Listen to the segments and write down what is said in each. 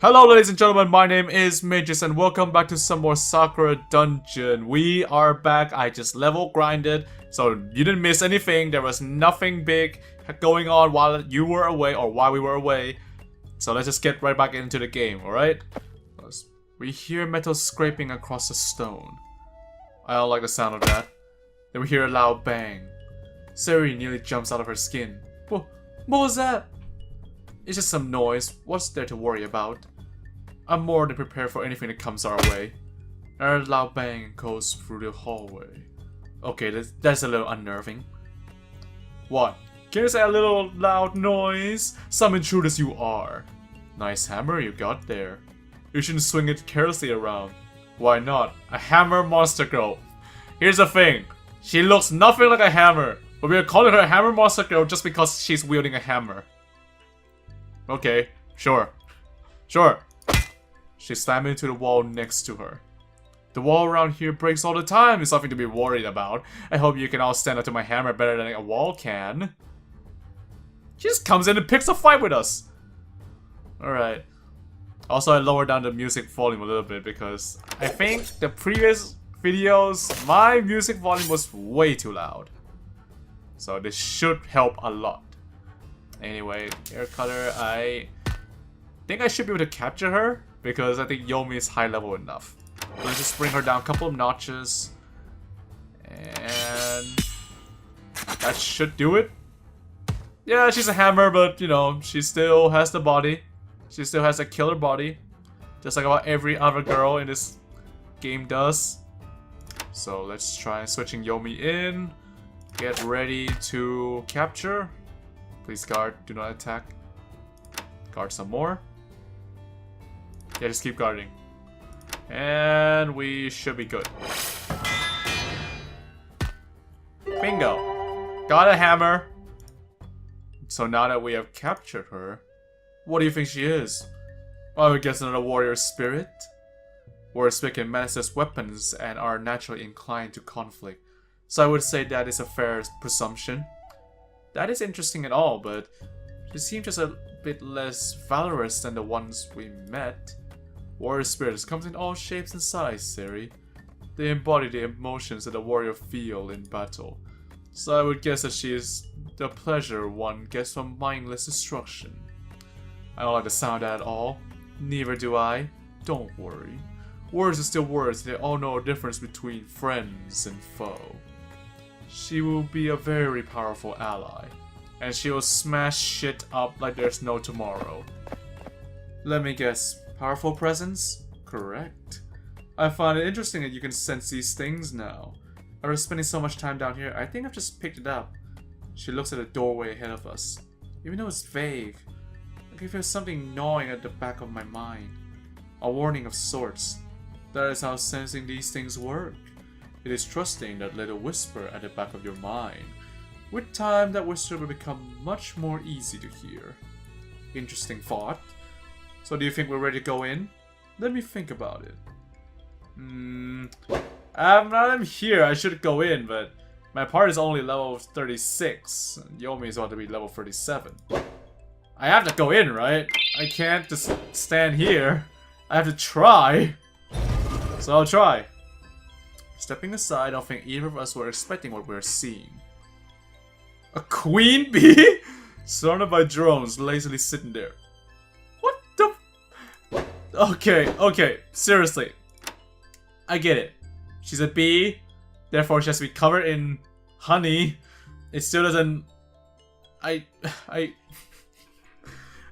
Hello ladies and gentlemen, my name is Mages and welcome back to some more Sakura Dungeon. We are back. I just level grinded, so you didn't miss anything. There was nothing big going on while you were away or while we were away. So let's just get right back into the game, alright? We hear metal scraping across the stone. I don't like the sound of that. Then we hear a loud bang. Sari nearly jumps out of her skin. What was that? It's just some noise. What's there to worry about? I'm more than prepared for anything that comes our way. Another loud bang goes through the hallway. Okay, that's a little unnerving. What? Can you say a little loud noise? Some intruders you are. Nice hammer you got there. You shouldn't swing it carelessly around. Why not? A hammer monster girl. Here's the thing. She looks nothing like a hammer. But we are calling her a hammer monster girl just because she's wielding a hammer. Okay, sure. Sure. She slammed into the wall next to her. The wall around here breaks all the time. It's nothing to be worried about. I hope you can all stand up to my hammer better than a wall can. She just comes in and picks a fight with us. Alright. Also, I lowered down the music volume a little bit because I think the previous videos, my music volume was way too loud. So this should help a lot. Anyway, hair color, I think I should be able to capture her because I think Yomi is high level enough. Let's just bring her down a couple of notches. And that should do it. Yeah, she's a hammer, but you know, she still has the body. She still has a killer body. Just like about every other girl in this game does. So let's try switching Yomi in. Get ready to capture. Please guard, do not attack. Guard some more. Yeah, just keep guarding. And we should be good. Bingo! Got a hammer. So now that we have captured her, what do you think she is? I would guess another warrior spirit. Warrior spirit can manifest weapons and are naturally inclined to conflict. So I would say that is a fair presumption. That is interesting at all, but she seems just a bit less valorous than the ones we met. Warrior spirits comes in all shapes and sizes, Sari. They embody the emotions that a warrior feel in battle. So I would guess that she is the pleasure one gets from mindless destruction. I don't like the sound at all. Neither do I. Don't worry. Words are still words. They all know a difference between friends and foe. She will be a very powerful ally, and she will smash shit up like there's no tomorrow. Let me guess, powerful presence? Correct. I find it interesting that you can sense these things now. After spending so much time down here, I think I've just picked it up. She looks at the doorway ahead of us. Even though it's vague, I can feel something gnawing at the back of my mind. A warning of sorts. That is how sensing these things work. It is trusting that little whisper at the back of your mind. With time, that whisper will become much more easy to hear. Interesting thought. So do you think we're ready to go in? Let me think about it. I'm here, I should go in, but my part is only level 36. Yomi is about to be level 37. I have to go in, right? I can't just stand here. I have to try. So I'll try. Stepping aside, I don't think either of us were expecting what we're seeing. A queen bee? Surrounded by drones, lazily sitting there. What the? Okay, seriously. I get it. She's a bee, therefore she has to be covered in honey. It still doesn't...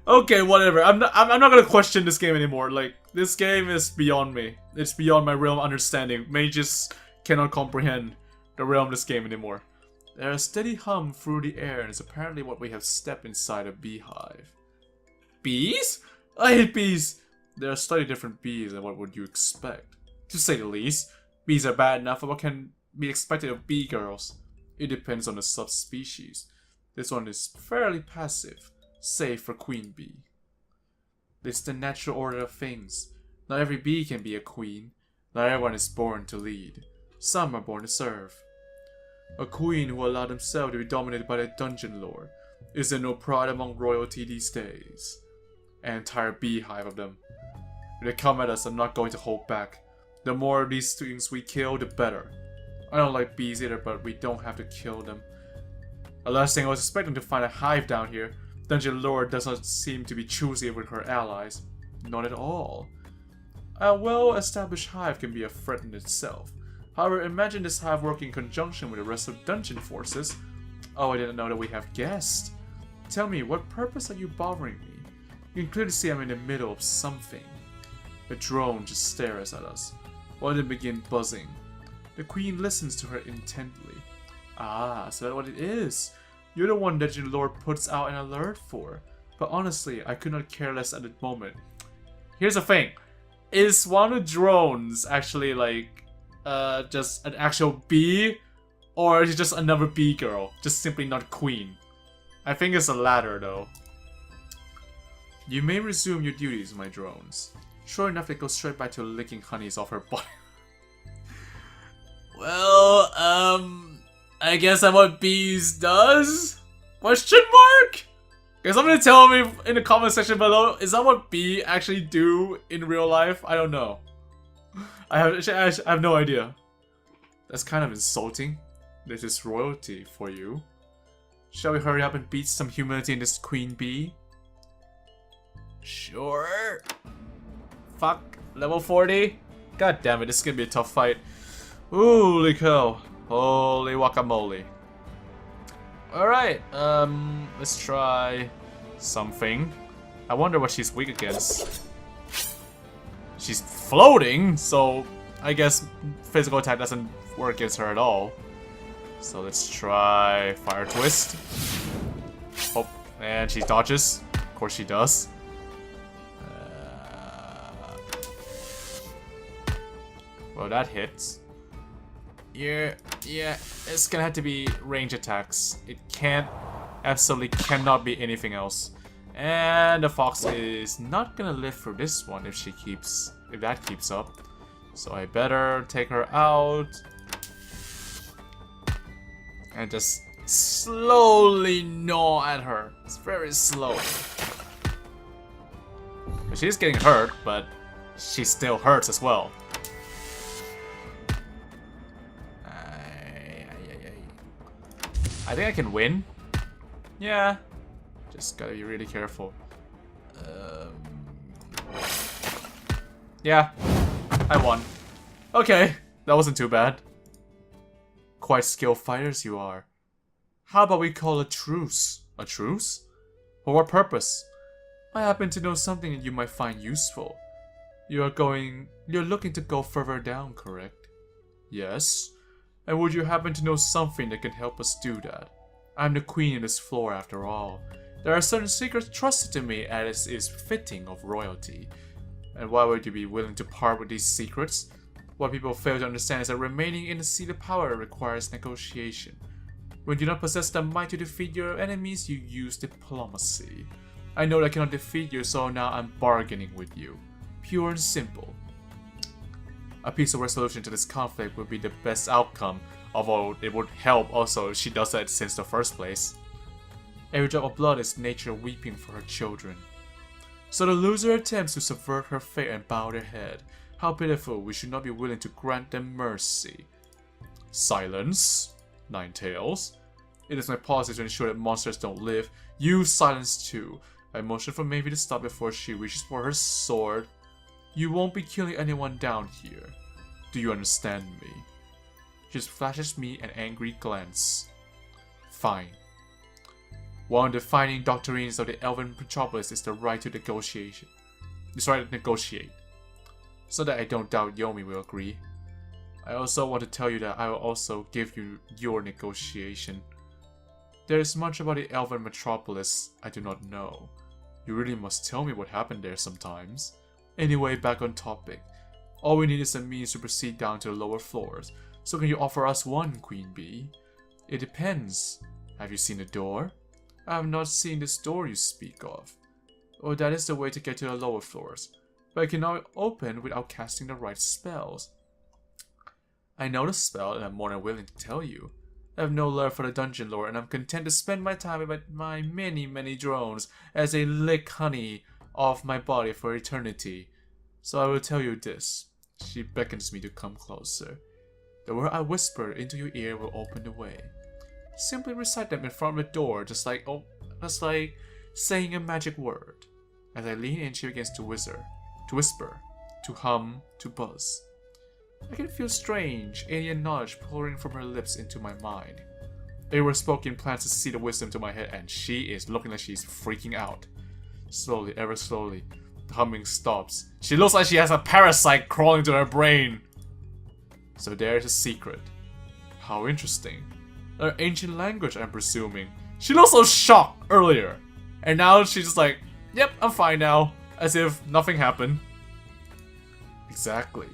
Okay, whatever. I'm not gonna question this game anymore. Like, this game is beyond me. It's beyond my realm of understanding. Mages cannot comprehend the realm of this game anymore. There's a steady hum through the air, and it's apparently what we have stepped inside a beehive. Bees? I hate bees! There are slightly different bees than what would you expect. To say the least, bees are bad enough, but what can be expected of bee girls? It depends on the subspecies. This one is fairly passive. Save for queen bee. It's the natural order of things. Not every bee can be a queen. Not everyone is born to lead. Some are born to serve. A queen who allowed themselves to be dominated by the dungeon lord. Is there no pride among royalty these days? An entire beehive of them. If they come at us, I'm not going to hold back. The more of these things we kill, the better. I don't like bees either, but we don't have to kill them. The last thing I was expecting to find a hive down here. Dungeon Lord does not seem to be choosy with her allies. Not at all. A well-established hive can be a threat in itself. However, imagine this hive working in conjunction with the rest of dungeon forces. Oh, I didn't know that we have guests. Tell me, what purpose are you bothering me? You can clearly see I'm in the middle of something. The drone just stares at us, while they begin buzzing. The queen listens to her intently. Ah, so that's what it is. You're the one that your lord puts out an alert for. But honestly, I could not care less at the moment. Here's the thing. Is one of the drones actually like, just an actual bee? Or is it just another bee girl? Just simply not queen? I think it's the latter though. You may resume your duties, my drones. Sure enough, they go straight back to licking honeys off her body. Well, I guess that's what bees does? Question mark? Can somebody tell me in the comment section below, is that what bee actually do in real life? I don't know. I have no idea. That's kind of insulting. This is royalty for you. Shall we hurry up and beat some humility in this queen bee? Sure. Fuck. Level 40? God damn it, this is gonna be a tough fight. Holy cow. Holy guacamole. Alright, let's try something. I wonder what she's weak against. She's floating, so I guess physical attack doesn't work against her at all. So let's try Fire Twist. Oh, and she dodges. Of course she does. Well, that hits. Yeah, it's gonna have to be range attacks. It absolutely cannot be anything else. And the fox is not gonna live through this one if that keeps up. So I better take her out. And just slowly gnaw at her. It's very slow. She's getting hurt, but she still hurts as well. I think I can win. Yeah. Just gotta be really careful. Yeah. I won. Okay. That wasn't too bad. Quite skilled fighters you are. How about we call a truce? A truce? For what purpose? I happen to know something that you might find useful. You're looking to go further down, correct? Yes. And would you happen to know something that can help us do that? I'm the queen of this floor after all. There are certain secrets trusted to me as is fitting of royalty. And why would you be willing to part with these secrets? What people fail to understand is that remaining in the seat of power requires negotiation. When you do not possess the might to defeat your enemies, you use diplomacy. I know that I cannot defeat you, so now I'm bargaining with you. Pure and simple. A peaceful resolution to this conflict would be the best outcome, although it would help also if she does that since the first place. Every drop of blood is nature weeping for her children. So the loser attempts to subvert her fate and bow their head. How pitiful, we should not be willing to grant them mercy. Silence, Ninetales. It is my policy to ensure that monsters don't live. You silence too. I motion for Maybe to stop before she reaches for her sword. You won't be killing anyone down here. Do you understand me? She just flashes me an angry glance. Fine. One of the defining doctrines of the Elven Metropolis is the right to negotiation. It's right to negotiate. So that I don't doubt Yomi will agree. I also want to tell you that I will also give you your negotiation. There is much about the Elven Metropolis I do not know. You really must tell me what happened there sometimes. Anyway, back on topic. All we need is a means to proceed down to the lower floors. So can you offer us one, Queen Bee? It depends. Have you seen the door? I have not seen this door you speak of. Oh, that is the way to get to the lower floors. But it cannot open without casting the right spells. I know the spell and I'm more than willing to tell you. I have no love for the dungeon lord and I'm content to spend my time with my many drones as they lick honey off my body for eternity. So I will tell you this. She beckons me to come closer. The word I whisper into your ear will open the way. Simply recite them in front of the door, just like saying a magic word. As I lean in, she begins to whisper, to hum, to buzz. I can feel strange, alien knowledge pouring from her lips into my mind. They were spoken plants to see the wisdom to my head, and she is looking like she's freaking out. Slowly, ever slowly, the humming stops. She looks like she has a parasite crawling to her brain. So there's a secret. How interesting. An ancient language, I'm presuming. She looked so shocked earlier. And now she's just like, yep, I'm fine now. As if nothing happened. Exactly.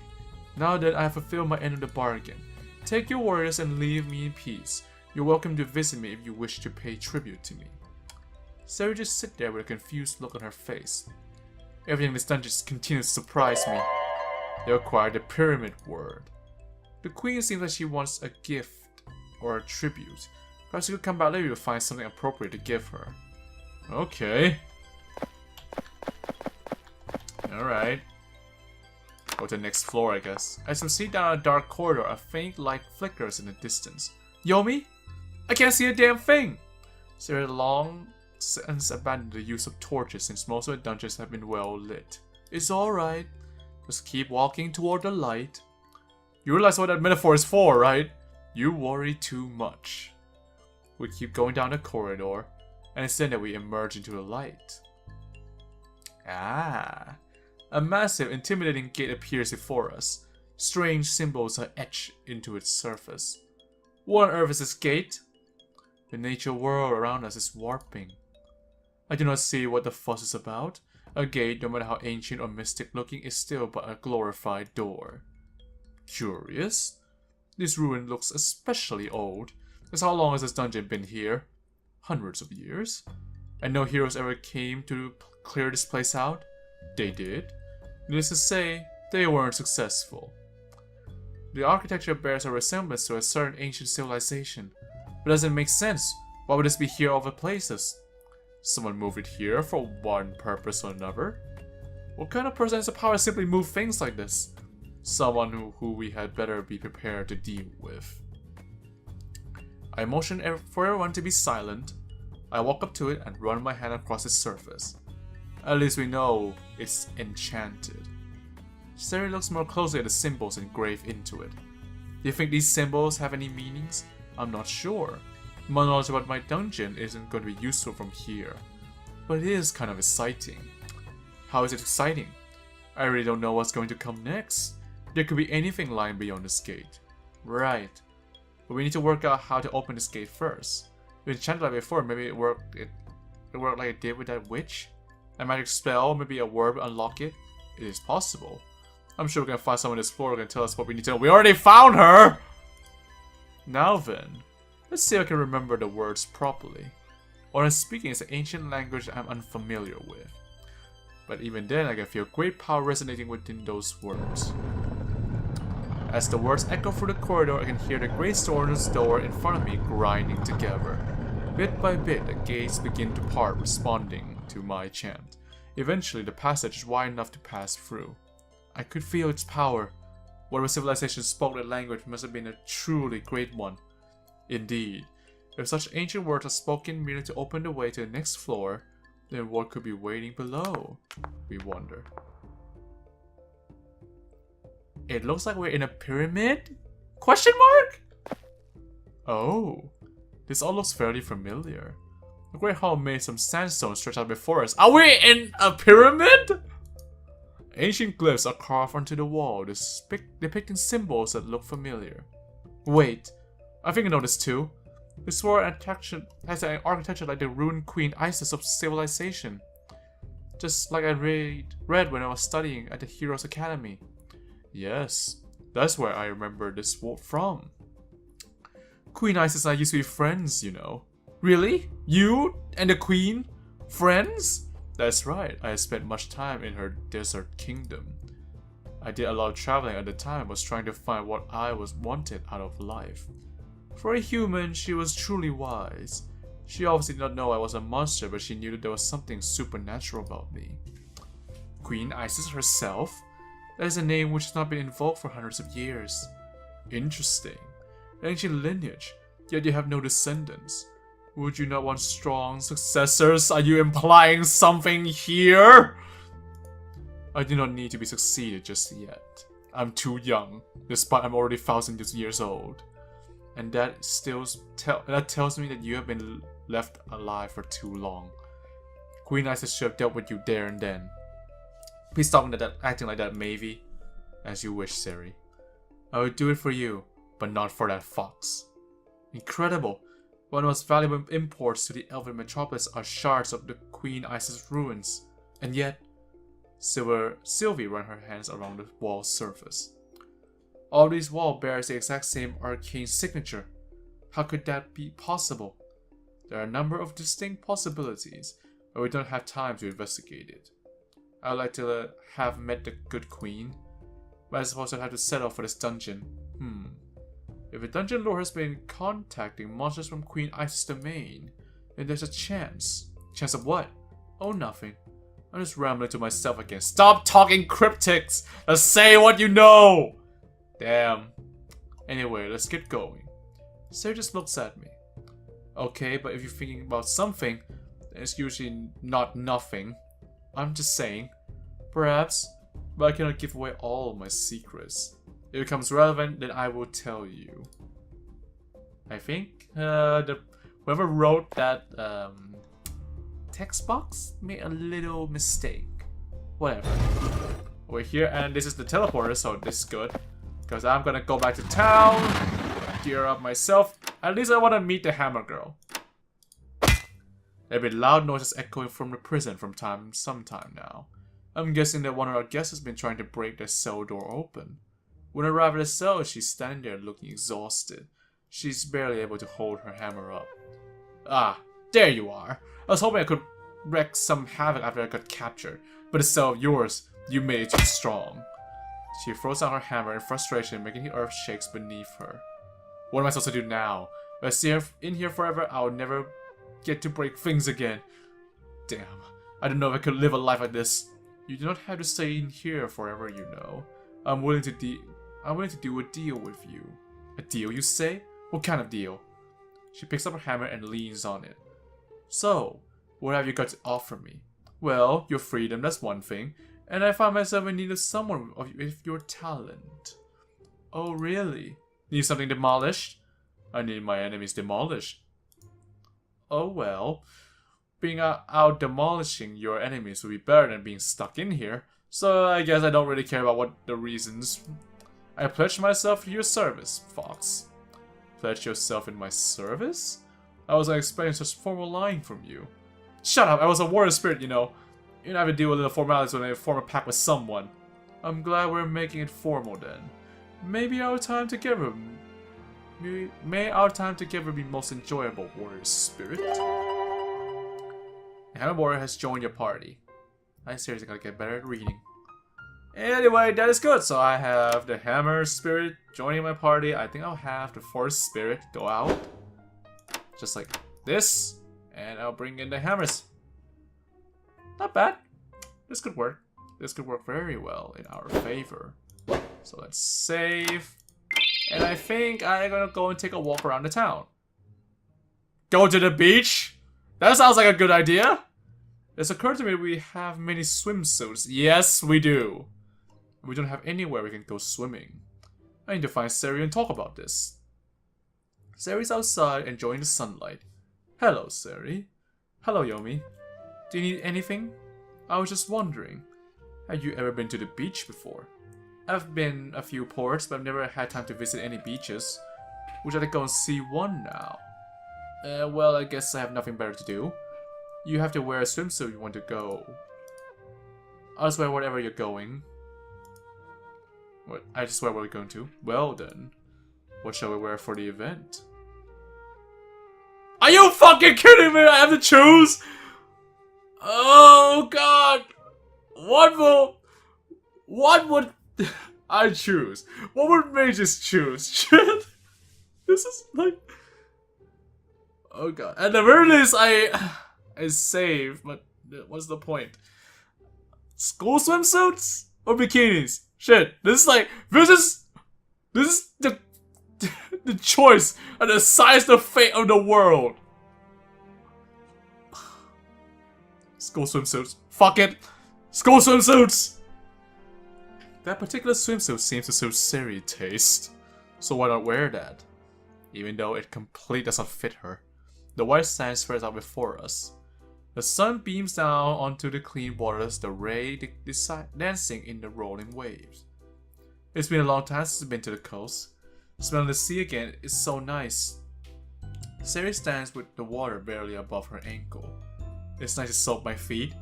Now that I have fulfilled my end of the bargain, take your warriors and leave me in peace. You're welcome to visit me if you wish to pay tribute to me. Sarah just sit there with a confused look on her face. Everything in this dungeon just continues to surprise me. They acquired the pyramid word. The queen seems like she wants a gift or a tribute. Perhaps you could come back later to find something appropriate to give her. Okay. Alright. Go to the next floor, I guess. As we see down a dark corridor, a faint light flickers in the distance. Yomi? I can't see a damn thing! Sarah long since abandoned the use of torches since most of the dungeons have been well lit. It's alright. Just keep walking toward the light. You realize what that metaphor is for, right? You worry too much. We keep going down the corridor, and it's then that we emerge into the light. Ah. A massive, intimidating gate appears before us. Strange symbols are etched into its surface. What on earth is this gate? The nature world around us is warping. I do not see what the fuss is about. A gate, no matter how ancient or mystic looking, is still but a glorified door. Curious. This ruin looks especially old. Because how long has this dungeon been here? Hundreds of years. And no heroes ever came to clear this place out? They did. Needless to say, they weren't successful. The architecture bears a resemblance to a certain ancient civilization. But doesn't make sense. Why would this be here of all places? Someone moved it here for one purpose or another? What kind of person has the power to simply move things like this? Someone who we had better be prepared to deal with. I motion for everyone to be silent. I walk up to it and run my hand across its surface. At least we know it's enchanted. Sari looks more closely at the symbols engraved into it. Do you think these symbols have any meanings? I'm not sure. My knowledge about my dungeon isn't going to be useful from here. But it is kind of exciting. How is it exciting? I really don't know what's going to come next. There could be anything lying beyond this gate. Right. But we need to work out how to open this gate first. We enchanted like before, maybe it worked like it did with that witch? A magic spell, maybe a word will unlock it? It is possible. I'm sure we can find someone on this floor who can tell us what we need to know. We already found her! Now then, let's see if I can remember the words properly. What I'm speaking is an ancient language I'm unfamiliar with. But even then, I can feel great power resonating within those words. As the words echo through the corridor, I can hear the great store's door in front of me grinding together. Bit by bit, the gates begin to part, responding to my chant. Eventually, the passage is wide enough to pass through. I could feel its power. Whatever civilization spoke that language must have been a truly great one. Indeed, if such ancient words are spoken merely to open the way to the next floor, then what could be waiting below? We wonder. It looks like we're in a pyramid? Question mark? Oh, this all looks fairly familiar. The Great Hall made some sandstone stretched out before us. Are we in a pyramid? Ancient glyphs are carved onto the wall, depicting symbols that look familiar. Wait, I think I know this too. This sword has an architecture like the ruined Queen Isis of civilization. Just like I read when I was studying at the Heroes Academy. Yes, that's where I remember this sword from. Queen Isis and I used to be friends, you know. Really? You and the Queen? Friends? That's right, I spent much time in her desert kingdom. I did a lot of traveling at the time, was trying to find what I wanted out of life. For a human, she was truly wise. She obviously did not know I was a monster, but she knew that there was something supernatural about me. Queen Isis herself? That is a name which has not been invoked for hundreds of years. Interesting. Ancient lineage, yet you have no descendants. Would you not want strong successors? Are you implying something here? I do not need to be succeeded just yet. I'm too young, despite I'm already thousands of years old. And that tells me that you have been left alive for too long. Queen Isis should have dealt with you there and then. Please stop acting like that, Mavie. As you wish, Seri. I will do it for you, but not for that fox. Incredible! One of the most valuable imports to the Elven metropolis are shards of the Queen Isis ruins. And yet, Sylvie ran her hands around the wall's surface. All these walls bears the exact same arcane signature. How could that be possible? There are a number of distinct possibilities, but we don't have time to investigate it. I would like to have met the good queen, but I suppose I'd have to settle for this dungeon. If a dungeon lord has been contacting monsters from Queen Isis' domain, then there's a chance. Chance of what? Oh, nothing. I'm just rambling to myself again. Stop talking cryptics! Let's say what you know! Damn. Anyway, let's get going. Sarah just looks at me. Okay, but if you're thinking about something, then it's usually not nothing. I'm just saying. Perhaps, but I cannot give away all of my secrets. If it becomes relevant, then I will tell you. I think whoever wrote that text box made a little mistake. Whatever. We're here, and this is the teleporter, so this is good. Because I'm gonna go back to town, gear up myself. At least I want to meet the Hammer Girl. There have been loud noises echoing from the prison from some time now. I'm guessing that one of our guests has been trying to break the cell door open. When I arrive at the cell, she's standing there looking exhausted. She's barely able to hold her hammer up. Ah, there you are. I was hoping I could wreak some havoc after I got captured, but the cell of yours, you made it too strong. She throws out her hammer in frustration, making the earth shakes beneath her. What am I supposed to do now? If I stay in here forever, I'll never get to break things again. Damn, I don't know if I could live a life like this. You do not have to stay in here forever, you know. I'm willing to do a deal with you. A deal, you say? What kind of deal? She picks up her hammer and leans on it. So, what have you got to offer me? Well, your freedom, that's one thing. And I find myself in need of someone with your talent. Oh, really? Need something demolished? I need my enemies demolished. Oh, well. Being out demolishing your enemies would be better than being stuck in here. So I guess I don't really care about what the reasons. I pledge myself to your service, Fox. Pledge yourself in my service? I wasn't expecting such formal lying from you. Shut up, I was a warrior spirit, you know. You don't have to deal with the formalities when I form a pact with someone. I'm glad we're making it formal then. Maybe our time together... May our time together be most enjoyable, warrior spirit. The Hammer Warrior has joined your party. I seriously gotta get better at reading. Anyway, that is good. So I have the Hammer Spirit joining my party. I think I'll have the Force Spirit go out. Just like this. And I'll bring in the hammers. Not bad. This could work. This could work very well in our favor. So let's save. And I think I'm gonna go and take a walk around the town. Go to the beach? That sounds like a good idea. It's occurred to me we have many swimsuits. Yes, we do. We don't have anywhere we can go swimming. I need to find Seri and talk about this. Seri's outside enjoying the sunlight. Hello, Seri. Hello, Yomi. Do you need anything? I was just wondering. Have you ever been to the beach before? I've been a few ports, but I've never had time to visit any beaches. Would you like to go and see one now? Well, I guess I have nothing better to do. You have to wear a swimsuit if you want to go. I'll just wear whatever you're going. What? I just wear what we're going to? Well then. What shall we wear for the event? Are you fucking kidding me? I have to choose? Oh god! What would I choose? What would mages choose? Shit! This is like... Oh god. At the very least, I save, but what's the point? School swimsuits? Or bikinis? Shit, this is the the choice and decides the fate of the world. School swimsuits. Fuck it. School swimsuits! That particular swimsuit seems to suit Siri's taste. So why not wear that? Even though it completely does not fit her. The white sand spreads out before us. The sun beams down onto the clean waters, the ray dancing in the rolling waves. It's been a long time since I've been to the coast. Smelling the sea again is so nice. Siri stands with the water barely above her ankle. It's nice to soak my feet.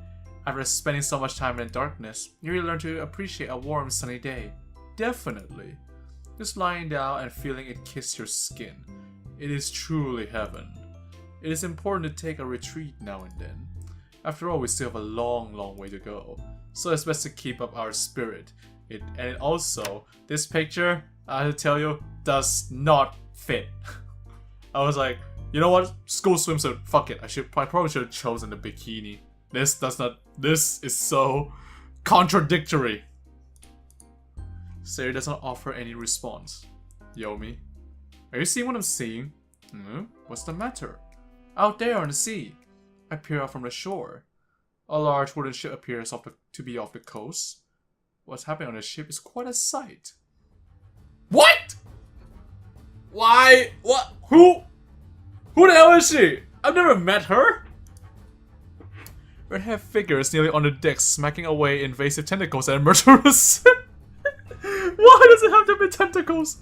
After spending so much time in the darkness, you really learn to appreciate a warm sunny day. Definitely. Just lying down and feeling it kiss your skin. It is truly heaven. It is important to take a retreat now and then. After all, we still have a long way to go. So it's best to keep up our spirit. And also, this picture, I have to tell you, does not fit. I was like, you know what? School swimsuit, fuck it. I probably should have chosen the bikini. This is so contradictory. Siri does not offer any response. Yomi, are you seeing what I'm seeing? What's the matter? Out there on the sea. I peer out from the shore. A large wooden ship appears to be off the coast. What's happening on the ship is quite a sight. What? Why? What? Who the hell is she? I've never met her. Red-haired figure is nearly on the deck, smacking away invasive tentacles at a murderous. Why does it have to be tentacles?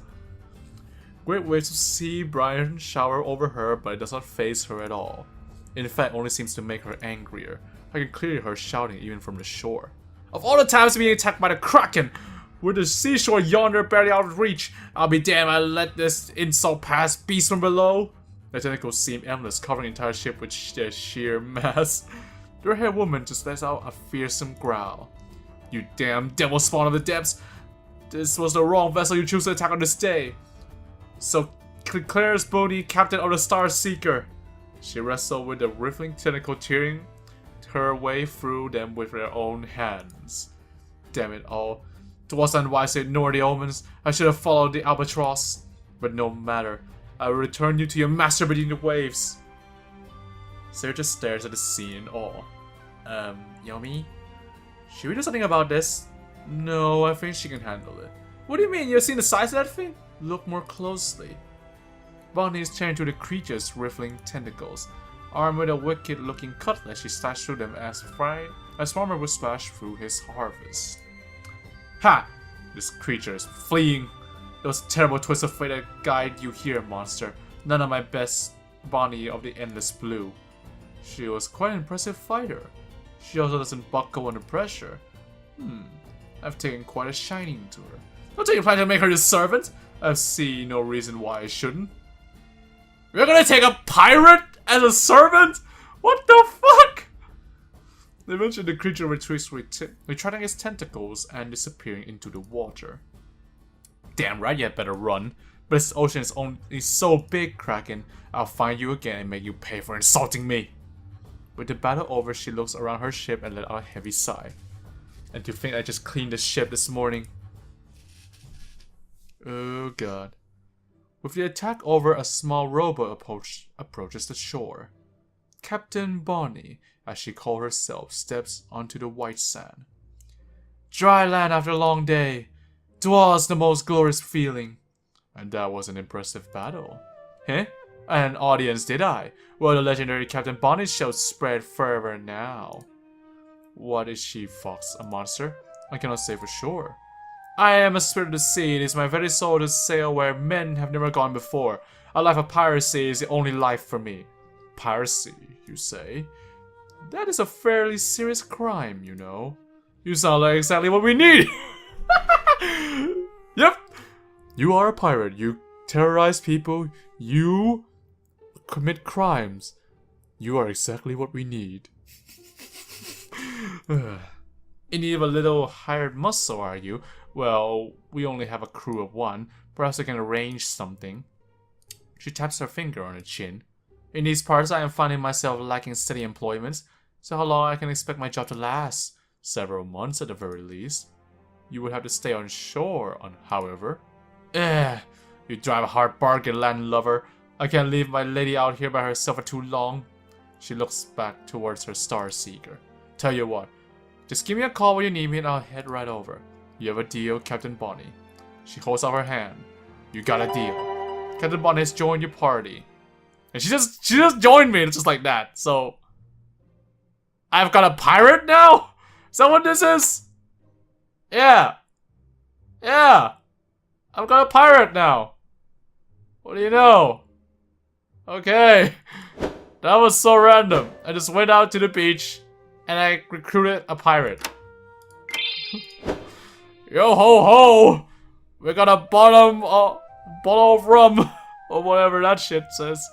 Great waves of sea brine shower over her, but it does not faze her at all. In fact, only seems to make her angrier. I can clearly hear her shouting even from the shore. Of all the times being attacked by the Kraken, with the seashore yonder barely out of reach, I'll be damned I let this insult pass, beast from below. The tentacles seem endless, covering the entire ship with their sheer mass. The red-haired woman just lets out a fearsome growl. You damn devil spawn of the depths! This was the wrong vessel you chose to attack on this day. So Claire's Bodhi, captain of the Star Seeker. She wrestled with the rippling tentacle, tearing her way through them with her own hands. Damn it all. It was unwise to ignore the omens. I should have followed the albatross. But no matter. I will return you to your master beneath the waves. Sarah just stares at the sea in awe. Yomi? Should we do something about this? No, I think she can handle it. What do you mean? You've seen the size of that thing? Look more closely. Bonnie is staring to the creature's rippling tentacles. Armed with a wicked-looking cutlass, she slashed through them as farmer would splash through his harvest. Ha! This creature is fleeing. Those terrible twists of fate that guide you here, monster. None of my best Bonnie of the Endless Blue. She was quite an impressive fighter. She also doesn't buckle under pressure. I've taken quite a shining to her. Don't you plan to make her your servant? I see no reason why I shouldn't. You're gonna take a pirate as a servant? What the fuck? Eventually the creature retreats, retracting its tentacles and disappearing into the water. Damn right, you had better run. But this ocean is only so big, Kraken. I'll find you again and make you pay for insulting me. With the battle over, she looks around her ship and let out a heavy sigh. And to think I just cleaned the ship this morning. Oh god. With the attack over, a small rowboat approaches the shore. Captain Bonnie, as she called herself, steps onto the white sand. Dry land after a long day. 'Twas the most glorious feeling. And that was an impressive battle. Huh? And an audience did I? Well, the legendary Captain Bonnie's show spread further now. What is she, Fox? A monster? I cannot say for sure. I am a spirit of the sea. It is my very soul to sail where men have never gone before. A life of piracy is the only life for me. Piracy, you say? That is a fairly serious crime, you know. You sound like exactly what we need! Yep! You are a pirate. You terrorize people. You commit crimes. You are exactly what we need. In need of a little hired muscle, are you? Well, we only have a crew of one. Perhaps I can arrange something. She taps her finger on her chin. In these parts, I am finding myself lacking steady employment. So how long I can expect my job to last? Several months at the very least. You would have to stay on shore, however. You drive a hard bargain, landlubber. I can't leave my lady out here by herself for too long. She looks back towards her star seeker. Tell you what, just give me a call when you need me and I'll head right over. You have a deal, Captain Bonnie. She holds out her hand. You got a deal. Captain Bonnie has joined your party. And she just joined me, just like that. So I've got a pirate now? Is that what this is? Yeah. Yeah. I've got a pirate now. What do you know? Okay. That was so random. I just went out to the beach and I recruited a pirate. Yo ho ho! We got a bottle of rum or whatever that shit says.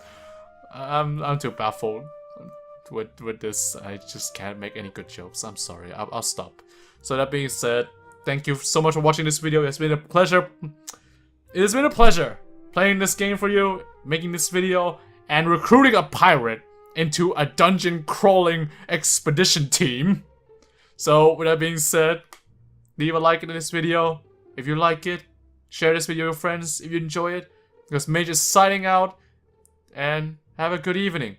I'm too baffled with this. I just can't make any good jokes. I'm sorry. I'll stop. So that being said, thank you so much for watching this video. It's been a pleasure. It has been a pleasure playing this game for you, making this video, and recruiting a pirate into a dungeon crawling expedition team. So with that being said, leave a like in this video if you like it. Share this video with your friends if you enjoy it. Because Mage is signing out, and have a good evening.